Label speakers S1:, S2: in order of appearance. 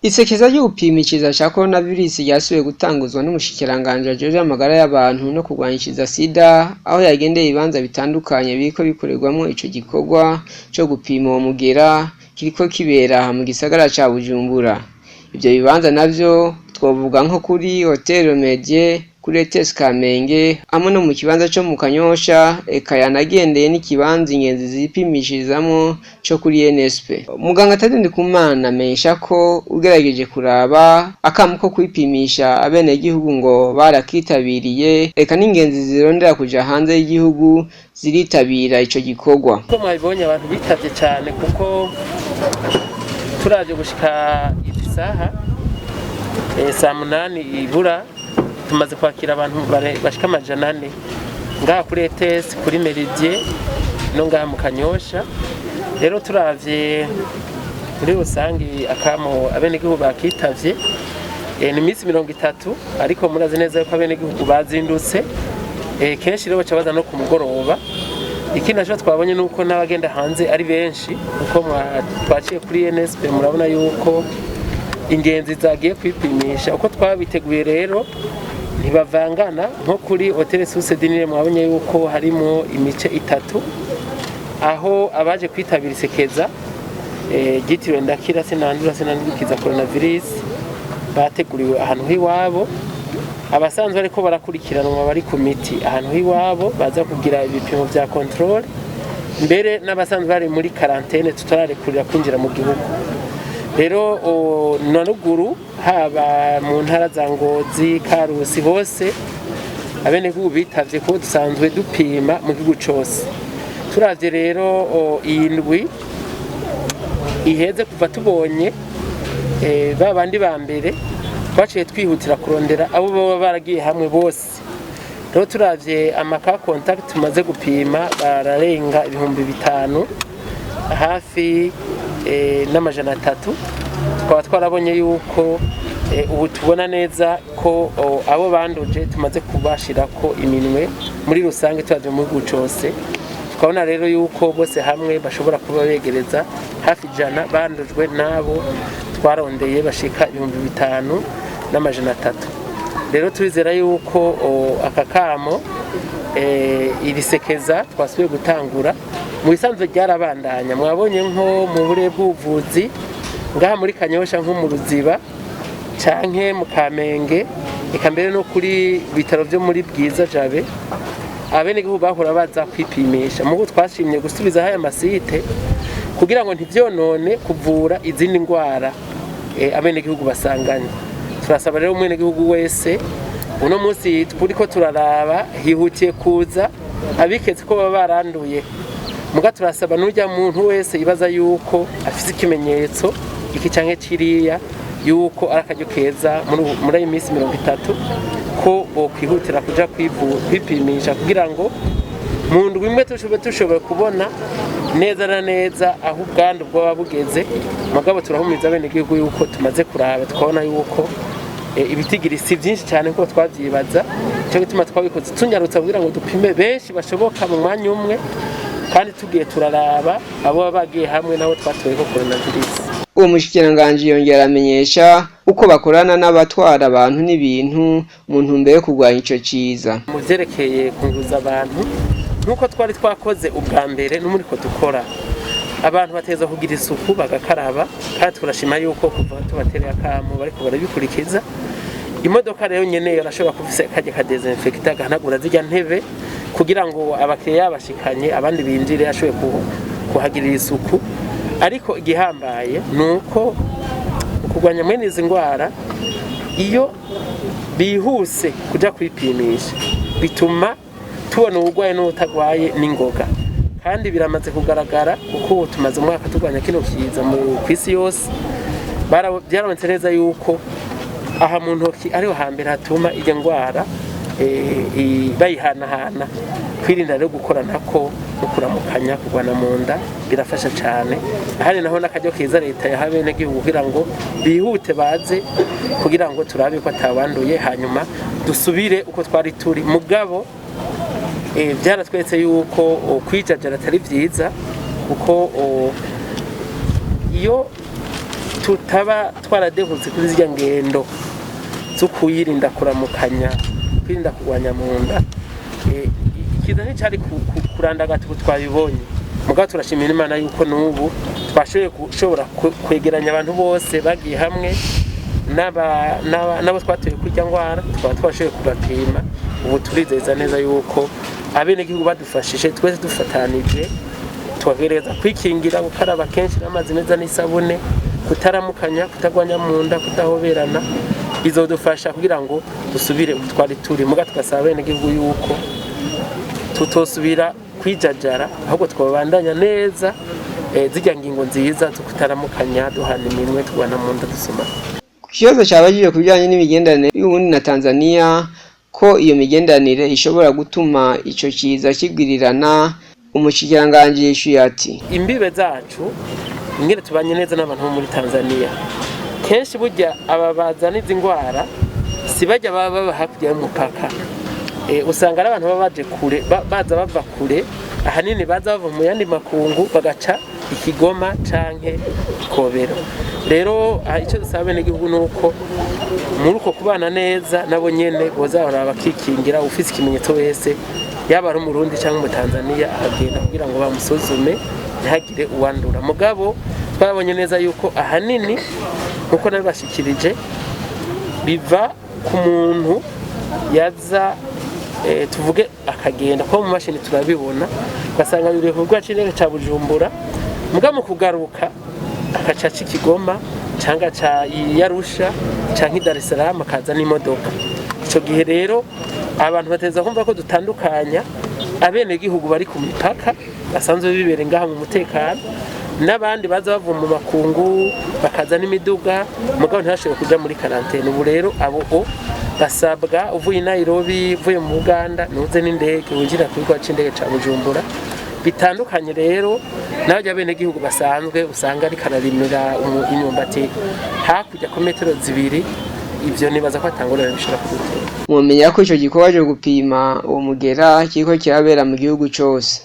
S1: Isekeza ry'upimikiza cha coronavirus ryasubiye gutanguzwa n'umushikiranganje ajeje amagara y'abantu no kurwanyishiza sida aho yagendeye ibibanza bitandukanye biriko bikorerwamo ico gikorwa cyo gupima umugera kiriko kibera mu gisagara ca Bujumbura. Ivyo bibanza navyo twovuga nko kuri Hotel Medie, kuri ETS Kamenge, hamwe no mu kibanza cyo mu Kanyosha, eka yanagendeye n'ikibanza ingenzi zipimishirizamo cyo kuri NSP. Muganga Tadende Kumana amenyesha ko ugerageje kuraba akamuko kwipimisha abene gihugu ngo barakitabiriye, eka n'ingenzi zirondera kuja hanze y'igihugu ziritabira ico gikorwa.
S2: Ko mwabonye abantu bitavye cyane kuko turaje gushika isaha saa 8 ibura tumaze kwakira abantu bashika 400 ngaha kuri ETS, kuri Meridie no ngaha mu Kanyosha. Rero turavye muri rusangi akamo abene gihugu bakitavye ni minsi 30, ariko murazi neza yuko abene gihugu bazindutse kenshi rero baca baza no ku mugoroba. Ikindi naco twabonye nuko n'abagenda hanze ari benshi uko twaciye kuri NSP murabona yuko ingenzi zagiye kwipimisha uko twabiteguye. Rero ntibavangana nko kuri Hotel Susedinire mwabonye yuko harimo imice 3 aho abaje kwitabira isekeza gitiriwe ndakira sinandukiza coronavirus bateguriwe ahantu hiwabo. Abasanzwe ariko barakurikiranwa bari ku miti ahantu hiwabo baza kugira ibipimo vya control, mbere n'abasanzwe bari muri quarantaine tutararekurira kwinjira mu gihugu. Rero na ruguru haba mu ntara za Ngozi, Karusi, hose abene gihugu bitavye ko dusanzwe dupima mu gihugu cose. Turavye rero indwi iheze kuva tubonye babandi ba mbere twaciye twihutira kurondera abo baba baragiye hamwe bose. Rero turavye amaka contact tumaze gupima bararenga 5,000 hafi n'amajana 3. Twaba twarabonye yuko ubu tubona neza ko abo banduje tumaze kubashirako iminwe muri rusange turavye mu gihugu cose. Tukabona rero yuko bose hamwe bashobora kuba begereza hafi 100 bandujwe nabo twarondeye bashika 5,000 n'amajana 3. Rero turizera yuko akakamo irisekeza twasubiye gutangura mu bisanzwe ryarabandanya. Mwabonye nko mu bure bw'ubuvuzi ngaha muri Kanyosha nko mu Ruziba canke mu Kamenge, eka mbere no kuri bitaro byo muri Bwiza Jabe abene gihugu bahora baza kwipimisha. Mugo twashimye gusubiza haya masite kugira ngo ntivyonone kuvura izindi ngwara abene gihugu basanganye. Turasaba rero umwene gihugu wese uno munsi turiko turaraba hihutiye kuza abiketse ko baba baranduye. Muga turasaba n'urya muntu wese ibaza yuko afise ikimenyetso iki canke kiriya yuko arakajyo keza muri iyi minsi 30 ko bokwihutira kuja kwipimisha kugira ngo mu ndwi imwe tushobora kubona neza na neza aho ubwandu bwaba bugeze. Mugabo turahumiza bene gihugu yuko tumaze kuraba tukabona yuko ibitigiri si byinshi cyane ko twavyibaza, cyo gituma twabikoze tunyarutsa kugira ngo dupime benshi bashoboka mu mwanya umwe, kandi tugiye turaraba abo bagiye hamwe nabo twatoye ko coronavirus.
S1: Uwo mushikiranganje yongera amenyesha uko bakorana n'abatwara abantu n'ibintu mu ntumbero yo kurwanya ico ciza.
S2: Mu vyerekeye kunguza abantu nuko twari twakoze ubwa mbere no muri ko dukora, abantu bateza kugira isuku bagakaraba, kandi turashima yuko kuva tubatereye akamo bariko barabikurikiza. Imodoka rero nyene yarashobora kufise kaje ka desinfecta gahanagura zijya ntebe kugira ngo abakiriya bashikanye abandi binjire ashoboye kuhagirira isuku. Ariko igihambaye nuko ukugwanya mwene izi ngwara iyo bihuse kuja kwipimisha bituma tubona ubugwaye n'utagwaye n'ingoga, kandi biramaze kugaragara kuko tumaze umwaka turwanya kino kiza mu kwisi yose. Byarabonetse neza yuko aha mu ntoki ariho hambere hatuma iyo ngwara bayihanahana. Kwirinda rero gukoranako no kuramukanya kugwana mu nda birafasha cyane. Ahari naho nakajyo keza leta yahabene gihugu kugira ngo bihute baze kugira ngo turabe ko atabanduye hanyuma dusubire uko twari turi. Mugabo byaratwetse yuko kwijajara atari byiza kuko iyo tutaba twaradehuze kuri zirya ngendo zo kuyirinda kuramukanya, kwirinda kugwanya mu nda, ikiza nticari kurandagata ubu twabibonye. Mugabo turashimira Imana yuko n'ubu twashoboye gushobora kwegeranya abantu bose bagiye hamwe nabo twatuye kurya ngwara, tukaba twashoboye kubapima. Ubu turizeza neza yuko abenegihugu badufashije twese dufatanije, twagereza kwikingira, gukaraba kenshi n'amazi meza n'isabune, kutaramukanya, kutagwanya mu nda, kudahoberana, bizodufasha kugira ngo dusubire utwari turi. Muga tugasaba abenegihugu yuko tutosubira kwijajara, ahubwo twabandanya neza zirya ngingo nziza zo kutaramukanya, duhana iminwe, tugwana mu nda, dusoma.
S1: Ku kibazo cyabajije ku bijyanye n'imigenderanire y'Uburundi na Tanzania, ko iyo migenderanire ishobora gutuma ico kiza kigwirirana, umushikiranganji yishuye ati
S2: imbibe zacu ingene tubanye neza n'abantu bo muri Tanzania. Kenshi burya ababazana izi ngwara si bajya baba hakurya y'umupaka, usanga ari abantu baba baje kure, baza bava kure, ahanini baza bava mu yandi makungu bagaca Ikigoma canke Kobero. Rero icyo dusaba abenegihugu nuko muri uko kubana neza nabo nyene bozahora bakikingira, ufise ikimenyetso wese yaba ari Umurundi cyangwa mu Tanzania ahagenda kugira ngo bamusuzume ntihagire uwandura. Mugabo twabonye neza yuko ahanini nkuko nabibashikirije biva ku muntu yaza tuvuge akagenda ko mu mashini turabibona, ugasanga biri ku rwa c'indege ca Bujumbura, mugabo kugaruka akaca Ikigoma cyangwa ca Yarusha cyangwa Dar es Salaam akaza n'imodoka. Ico gihe rero abantu bateza kumva ko dutandukanya abenegihugu bari ku mipaka basanzwe bibere ngaha mu mutekano, n'abandi baza bava mu makungu bakaza n'imiduga, mugabo ntashobora kuja muri karantene. Ubu rero abo basabwa uvuye Nairobi, uvuye mu Uganda, nuze n'indege winjira kuri rwa c'indege ca Bujumbura. Bitandukanye rero n'abajya abenegihugu basanzwe usanga ari kararimira imyumbati hakurya ku metero 2, ivyo nibaza ko atangurira bishobora kudutera.
S1: Mumenya ko ico gikorwa cyo gupima uwo mugera kiriko kirabera mu gihugu cyose.